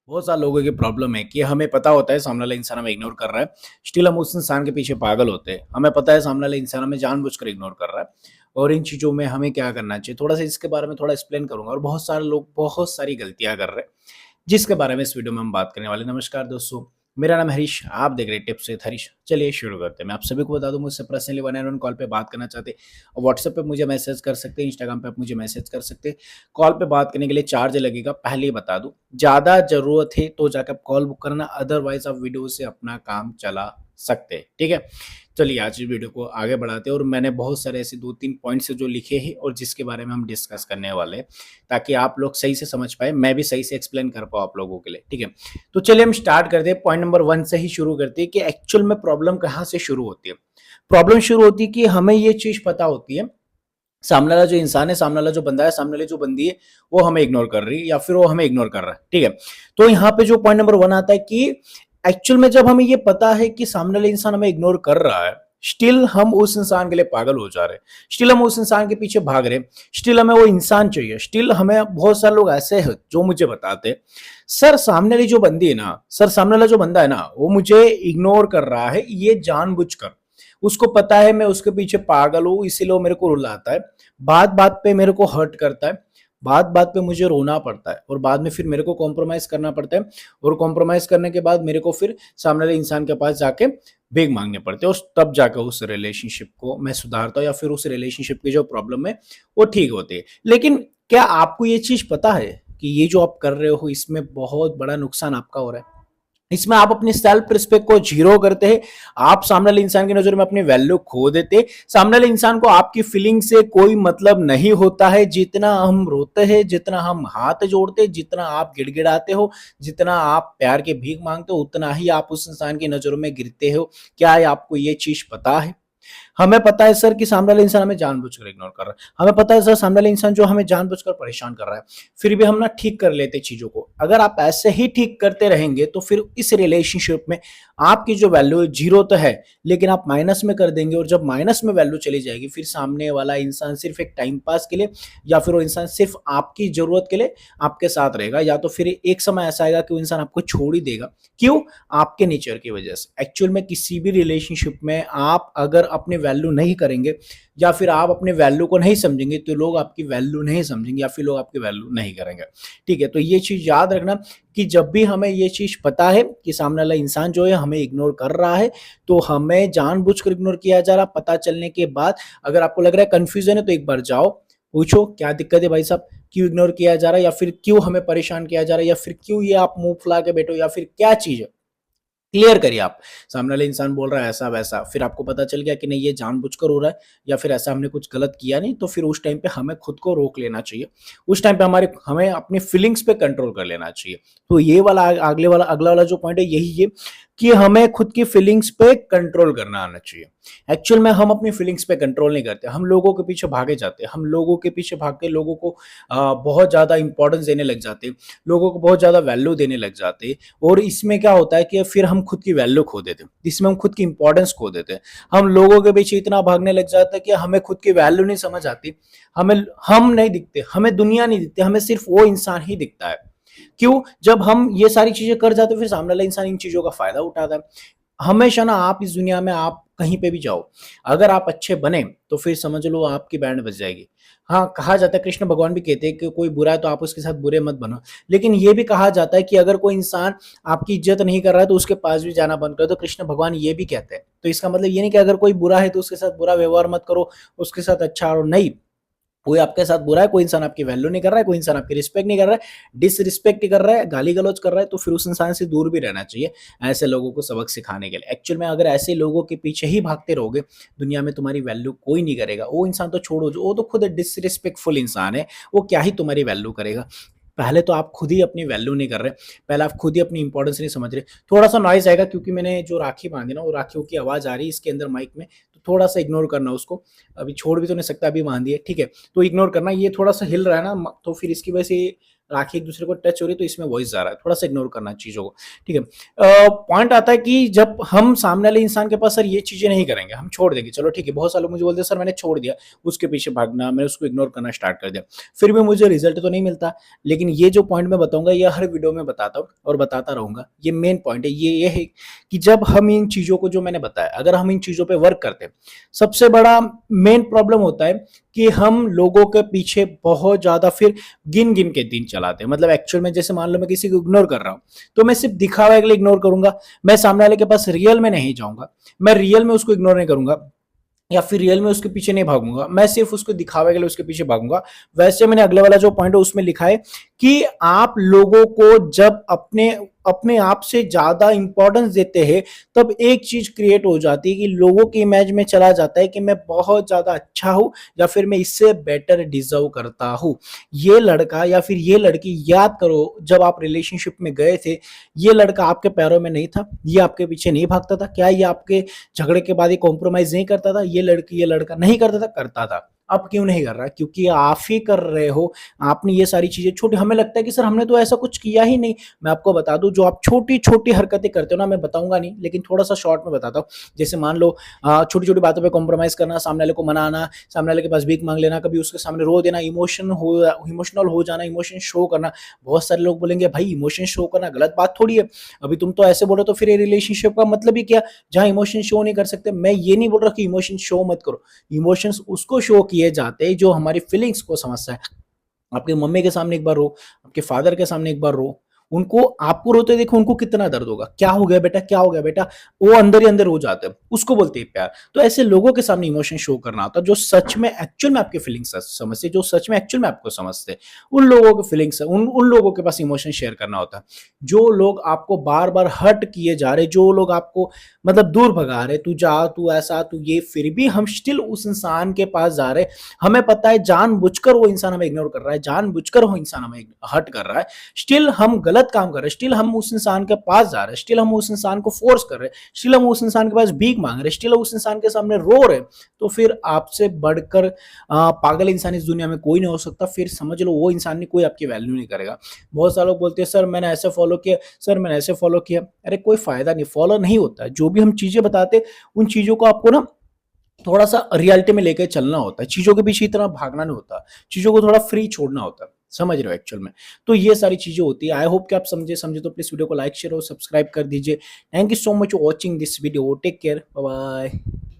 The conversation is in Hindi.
बहुत सारे लोगों की प्रॉब्लम है कि हमें पता होता है सामने वाला इंसान हमें इग्नोर कर रहा है, स्टिल हम उस इंसान के पीछे पागल होते हैं। हमें पता है सामने वाला इंसान हमें जानबूझकर इग्नोर कर रहा है और इन चीज़ों में हमें क्या करना चाहिए, थोड़ा-सा इसके बारे में थोड़ा एक्सप्लेन करूँगा और बहुत सारे लोग बहुत सारी गलतियाँ कर रहे हैं, जिसके बारे में इस वीडियो में हम बात करने वाले हैं। नमस्कार दोस्तों, मेरा नाम है हरीश, आप देख रहे हैं टिप्स विद हरीश। चलिए शुरू करते हैं। मैं आप सभी को बता दूँ, मुझसे personally one and one call पे बात करना चाहते हैं, व्हाट्सएप पे मुझे मैसेज कर सकते हैं, इंस्टाग्राम पे आप मुझे मैसेज कर सकते हैं। कॉल पे बात करने के लिए चार्ज लगेगा, पहले ही बता दूँ। ज़्यादा ज़रूरत है तो जाकर आप कॉल बुक करना, अदरवाइज़ आप वीडियो से अपना काम चला सकते हैं, ठीक है? चलिए आज इस वीडियो को आगे बढ़ाते हैं और मैंने बहुत सारे ऐसे 2-3 पॉइंट्स हैं जो लिखे हैं और जिसके बारे में हम डिस्कस करने वाले हैं, ताकि आप लोग सही से समझ पाएँ, मैं भी सही से एक्सप्लेन कर पाऊँ आप लोगों के लिए, ठीक है? तो चलिए हम स्टार्ट करते हैं, पॉइंट नंबर 1 से ही शुरू करते हैं कि एक्चुअल में प्रॉब्लम कहाँ से शुरू होती है। प्रॉब्लम शुरू होती है कि हमें ये चीज़ पता होती है, सामने वाला जो इंसान है, सामने वाला जो बंदा है, सामने वाली जो बंदी है, वो हमें इग्नोर कर रही है या फिर वो हमें इग्नोर कर रहा है, ठीक है? तो यहाँ पे जो पॉइंट नंबर 1 आता है कि एक्चुअल में जब हमें ये पता है कि सामने वाला इंसान हमें इग्नोर कर रहा है, स्टिल हम उस इंसान के लिए पागल हो जा रहे हैं, स्टिल हम उस इंसान के पीछे भाग रहे हैं, स्टिल हमें वो इंसान चाहिए, स्टिल हमें बहुत सारे लोग ऐसे हैं जो मुझे बताते हैं, सर सामने वाली जो बंदी है ना, सर सामने वाला जो बंदा है ना, वो मुझे इग्नोर कर रहा है, ये जानबूझकर। उसको पता है मैं उसके पीछे पागल हूँ, इसीलिए वो मेरे को रुलाता है, बात-बात पे मेरे को हर्ट करता है, बात-बात पे मुझे रोना पड़ता है और बाद में फिर मेरे को कॉम्प्रोमाइज़ करना पड़ता है और कॉम्प्रोमाइज़ करने के बाद मेरे को फिर सामने वाले इंसान के पास जाके भीख माँगने पड़ते हैं और तब जाके उस रिलेशनशिप को मैं सुधारता हूँ या फिर उस रिलेशनशिप की जो प्रॉब्लम है, वो ठीक होती है। लेकिन क्या आपको ये चीज़ पता है कि ये जो आप कर रहे हो, इसमें बहुत बड़ा नुकसान आपका हो रहा है? इसमें आप अपनी सेल्फ रिस्पेक्ट को जीरो करते हैं, आप सामने वाले इंसान की नजर में अपनी वैल्यू खो देते हैं, सामने वाले इंसान को आपकी फीलिंग से कोई मतलब नहीं होता है, जितना हम रोते हैं, जितना हम हाथ जोड़ते हैं, जितना आप गिड़गिड़ाते हो, जितना आप प्यार की भीख मांगते हो, उतना ही आप उस इंसान की नजरों में गिरते हो। क्या आपको ये चीज पता है? हमें पता है सर कि सामने वाला इंसान हमें जानबूझकर इग्नोर कर रहा है, हमें पता है सर सामने वाला इंसान जो हमें जानबूझकर परेशान कर रहा है, फिर भी हम ना ठीक कर लेते चीजों को। अगर आप ऐसे ही ठीक करते रहेंगे तो फिर इस रिलेशनशिप में आपकी जो वैल्यू है जीरो तो है, लेकिन आप माइनस में कर देंगे और जब माइनस में वैल्यू चली जाएगी, फिर सामने वाला इंसान सिर्फ एक टाइम पास के लिए या फिर वो इंसान सिर्फ आपकी जरूरत के लिए आपके साथ रहेगा, या तो फिर एक समय ऐसा आएगा कि वो इंसान आपको छोड़ ही देगा। क्यों? आपके नेचर की वजह से। एक्चुअल में किसी भी रिलेशनशिप में आप अगर अपनी वैल्यू नहीं करेंगे या फिर आप अपने वैल्यू को नहीं समझेंगे, तो लोग आपकी वैल्यू नहीं समझेंगे या फिर लोग आपकी वैल्यू नहीं करेंगे, ठीक है? तो ये चीज याद रखना कि जब भी हमें ये चीज पता है कि सामने वाला इंसान जो है हमें इग्नोर कर रहा है, तो हमें जानबूझकर इग्नोर किया जा रहा, पता चलने के बाद अगर आपको लग रहा है कंफ्यूजन है, तो एक बार जाओ पूछो क्या दिक्कत है भाई साहब, क्यों इग्नोर किया जा रहा है या फिर क्यों हमें परेशान किया जा रहा है या फिर क्यों ये आप मुंह फुला के बैठो या फिर क्या चीज है, क्लियर करिए आप। सामने वाला इंसान बोल रहा है ऐसा वैसा, फिर आपको पता चल गया कि नहीं ये जानबूझकर हो रहा है या फिर ऐसा हमने कुछ गलत किया नहीं, तो फिर उस टाइम पे हमें खुद को रोक लेना चाहिए। उस टाइम पे हमें अपनी फीलिंग्स पे कंट्रोल कर लेना चाहिए। तो ये वाला अगला वाला जो पॉइंट है यही है कि हमें खुद की फीलिंग्स पे कंट्रोल करना आना चाहिए। एक्चुअल में हम अपनी फीलिंग्स पे कंट्रोल नहीं करते, हम लोगों के पीछे भागे जाते हैं, हम लोगों के पीछे भाग के लोगों को बहुत ज़्यादा इंपॉर्टेंस देने लग जाते हैं, लोगों को बहुत ज़्यादा वैल्यू देने लग जाते हैं और इसमें क्या होता है कि फिर हम खुद की वैल्यू खो देते हैं, इसमें हम खुद की इंपॉर्टेंस खो देते हैं। हम लोगों के पीछे इतना भागने लग जाते हैं कि हमें खुद की वैल्यू नहीं समझ आती, हमें हम नहीं दिखते, हमें दुनिया नहीं दिखती, हमें सिर्फ वो इंसान ही दिखता है। क्यों? जब हम ये सारी चीजें कर जाते हैं, फिर सामने वाला इंसान इन चीजों का फायदा उठाता है। हमेशा ना आप इस दुनिया में आप कहीं पे भी जाओ, अगर आप अच्छे बने तो फिर समझ लो आपकी बैंड बज जाएगी। हाँ, कहा जाता है, कृष्ण भगवान भी कहते हैं कि कोई बुरा है तो आप उसके साथ बुरे मत बनो। लेकिन ये भी कहा जाता है कि अगर कोई इंसान आपकी इज्जत नहीं कर रहा है तो उसके पास भी जाना बंद करो, तो कृष्ण भगवान ये भी कहते हैं। तो इसका मतलब ये नहीं कि अगर कोई बुरा है तो उसके साथ बुरा व्यवहार मत करो, उसके साथ अच्छा और नहीं। कोई आपके साथ बुरा है, कोई इंसान आपकी वैल्यू नहीं कर रहा है, कोई इंसान आपकी रिस्पेक्ट नहीं कर रहा है, डिसरिस्पेक्ट कर रहा है, गाली गलौज कर रहा है, तो फिर उस इंसान से दूर भी रहना चाहिए, ऐसे लोगों को सबक सिखाने के लिए। एक्चुअल में अगर ऐसे लोगों के पीछे ही भागते रहोगे, दुनिया में तुम्हारी वैल्यू कोई नहीं करेगा। वो इंसान तो छोड़ो, जो वो तो खुद डिसरिस्पेक्टफुल इंसान है, वो क्या ही तुम्हारी वैल्यू करेगा। पहले तो आप खुद ही अपनी वैल्यू नहीं कर रहे, पहले आप खुद ही अपनी इंपॉर्टेंस नहीं समझ रहे। थोड़ा सा नॉइज आएगा क्योंकि मैंने जो राखी बांधी ना, वो राखियों की आवाज आ रही है इसके अंदर माइक में, तो थोड़ा सा इग्नोर करना उसको। अभी छोड़ भी तो नहीं सकता, अभी बांधी है, ठीक है? तो इग्नोर करना, ये थोड़ा सा हिल रहा है ना, तो फिर इसकी वजह से राखी एक दूसरे को टच हो रही है तो इसमें वॉइस जा रहा है, थोड़ा सा इग्नोर करना चीज़ों को, ठीक है। पॉइंट आता है कि जब हम सामने वाले इंसान के पास सर ये चीज़ें नहीं करेंगे, हम छोड़ देंगे, चलो ठीक है, बहुत सारे लोग मुझे बोलते हैं सर मैंने छोड़ दिया, उसके पीछे भागना, मैंने उसको इग्नोर करना स्टार्ट कर दिया, फिर भी मुझे रिजल्ट तो नहीं मिलता। लेकिन ये जो पॉइंट मैं बताऊंगा ये हर वीडियो में बताता हूँ और बताता रहूंगा, ये मेन पॉइंट है, ये है कि जब हम इन चीज़ों को जो मैंने बताया, अगर हम इन चीज़ों पे वर्क करते हैं, सबसे बड़ा मेन प्रॉब्लम होता है कि हम लोगों के पीछे बहुत ज़्यादा फिर गिन-गिन के दिन चलाते हैं। मतलब एक्चुअल में जैसे मान लो मैं किसी को इग्नोर कर रहा हूँ, तो मैं सिर्फ दिखावे के लिए इग्नोर करूँगा, मैं सामने वाले के पास रियल में नहीं जाऊँगा, मैं रियल में उसको इग्नोर नहीं करूँगा या फिर रियल में उसके पीछे नहीं भागूंगा, मैं सिर्फ उसको दिखावे के लिए उसके पीछे भागूंगा। वैसे मैंने अगले वाला जो पॉइंट है उसमें लिखा है कि आप लोगों को जब अपने अपने आप से ज्यादा इंपॉर्टेंस देते हैं, तब एक चीज क्रिएट हो जाती है कि लोगों की इमेज में चला जाता है कि मैं बहुत ज्यादा अच्छा हूं या फिर मैं इससे बेटर डिजर्व करता हूं। ये लड़का या फिर ये लड़की, याद करो जब आप रिलेशनशिप में गए थे, ये लड़का आपके पैरों में नहीं था, ये आपके पीछे नहीं भागता था, क्या ये आपके झगड़े के बाद ये कॉम्प्रोमाइज नहीं करता था, ये लड़की ये लड़का नहीं करता था, करता था। अब क्यों नहीं कर रहा? क्योंकि आप ही कर रहे हो। आपने ये सारी चीजें छोटी, हमें लगता है कि सर हमने तो ऐसा कुछ किया ही नहीं। मैं आपको बता दूं, जो आप छोटी छोटी हरकतें करते हो ना, मैं बताऊंगा नहीं लेकिन थोड़ा सा शॉर्ट में बताता हूँ। जैसे मान लो छोटी छोटी बातों पे कॉम्प्रोमाइज करना, सामने वाले को मनाना, सामने वाले के पास भीख मांग लेना, कभी उसके सामने रो देना, इमोशनल हो जाना, इमोशन शो करना। बहुत सारे लोग बोलेंगे भाई इमोशन शो करना गलत बात थोड़ी है, अभी तुम तो ऐसे बोलो तो फिर ये रिलेशनशिप का मतलब ही क्या, जहां इमोशन शो नहीं कर सकते। मैं ये नहीं बोल रहा कि इमोशन शो मत करो, इमोशंस उसको शो किए जाते हैं जो हमारी फीलिंग्स को समझता है। आपके मम्मी के सामने एक बार रो, आपके फादर के सामने एक बार रो, उनको आपको रोते देखो उनको कितना दर्द होगा, क्या हो गया बेटा, क्या हो गया बेटा, वो अंदर ही अंदर हो जाते हैं, उसको बोलते हैं प्यार। तो ऐसे लोगों के सामने इमोशन शो करना होता है जो सच में एक्चुअल में आपके फीलिंग्स समझते, जो सच में एक्चुअल में आपको समझते, उन लोगों के फीलिंग्स उन लोगों के पास इमोशन शेयर करना होता है। जो लोग आपको बार बार हर्ट किए जा रहे, जो लोग आपको मतलब दूर भगा रहे, तू जा, तू ऐसा, तू ये, फिर भी हम स्टिल उस इंसान के पास जा रहे, हमें पता है जानबूझकर वो इंसान हमें इग्नोर कर रहा है, जानबूझकर वो इंसान हमें हर्ट कर रहा है, स्टिल हम गलत काम कर रहे हैं, स्टिल हम उस इंसान के पास जा रहे हैं, स्टिल हम उस इंसान को फोर्स कर रहे हैं, स्टिल हम उस इंसान के पास भीख मांग रहे हैं, स्टिल उस इंसान के सामने रो रहे हैं। तो फिर आपसे बढ़कर पागल इंसान इस दुनिया में कोई नहीं हो सकता। फिर समझ लो वो इंसान ने कोई आपकी वैल्यू नहीं करेगा। बहुत सारे लोग बोलते हैं सर मैंने ऐसे फॉलो किया, सर मैंने ऐसे फॉलो किया, अरे कोई फायदा नहीं, फॉलो नहीं होता है। जो भी हम चीजें बताते उन चीजों को आपको ना थोड़ा सा रियलिटी में लेकर चलना होता है, चीजों के पीछे इतना भागना नहीं होता, चीजों को थोड़ा फ्री छोड़ना होता है, समझ रहे हो एक्चुअल में। तो ये सारी चीजें होती है। आई होप कि आप समझे तो प्लीज वीडियो को लाइक शेयर और सब्सक्राइब कर दीजिए। Thank you so much for watching this video, take care, bye bye.